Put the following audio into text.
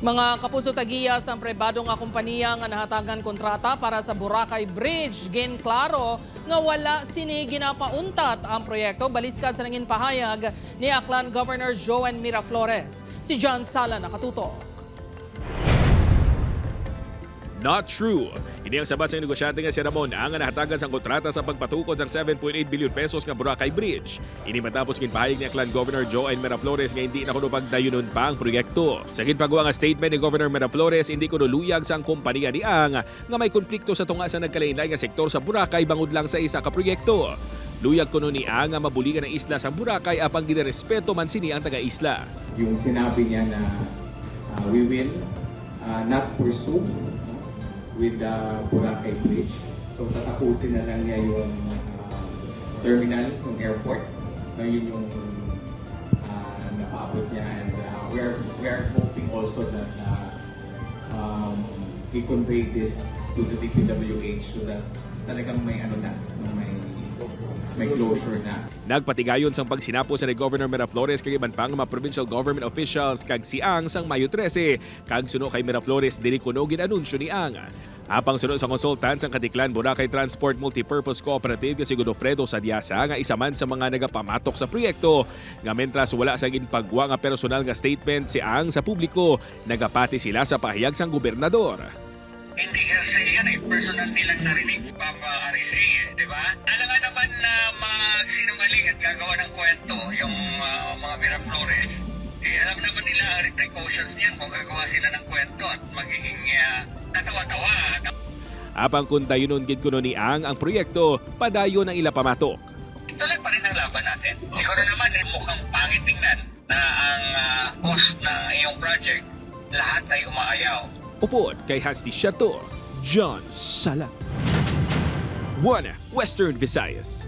Mga kapuso tagiya sa pribadong kumpanya nga nahatagan kontrata para sa Boracay Bridge. Gin klaro nga wala sini ginapauntat ang proyekto baliskad sa nangin pahayag ni Aklan Governor Joan Miraflores. Si John Sala nakatutok. Not true. Ini ang sabat sa negosyante nga si Ramon ang nahatagan sa kontrata sa pagpatukod sa 7.8 billion pesos nga Boracay Bridge. Ini matapos ginpahayag ni Aklan Governor Joan Miraflores nga hindi na kuno pagdayunon pa ang proyekto. Sa ginpagawa nga statement ni Governor Miraflores, hindi kuno luyag sa kompanya ni Ang nga may konflikto sa tunga sa nagkalain-lain nga sektor sa Boracay bangod lang sa isa ka proyekto. Luyag kuno ni Ang nga mabuligan ang isla sa Boracay apang ginerespeto man sini ang taga-isla. Yung sinabi niya na we will not pursue with the Boracay Bridge. So tatapusin na lang niya yung terminal, yung airport. Yun yung napaabot niya, and we are hoping also that he convey this to the DPWH so that talagang may may closure na. Nagpatigayon sang pagsinapo sa ni Governor Miraflores kag iban pang mga provincial government officials kag si Ang sang Mayo 13 kag suno kay Miraflores dili kuno ginanunsyo ni Ang. Apang suno sa konsultant sang Katiklan Boracay Transport Multipurpose Cooperative si Godofredo Sadiasa nga isa man sa mga nagapamatok sa proyekto nga mentras wala sa ginpagwa nga personal nga statement si Ang sa publiko, nagapati sila sa pahayag sang gobernador. Hindi kasi yan personal nilang narinig Papa RSA, di ba? Alam nga naman na sinungaling at gagawa ng kwento yung mga Miraflores. Alam naman nila ang precautions niyan kung gagawa sila ng kwento at magiging katawa-tawa. Apang kung dayunon gid kuno ni Ang proyekto, padayon ang ila pamatok. Tuloy pa rin ang laban natin. Siguro naman mukhang pangit tingnan na ang cost ng iyong project, lahat ay umaayaw. Upod kay Hans Tishato, John Sala. 1 Western Visayas.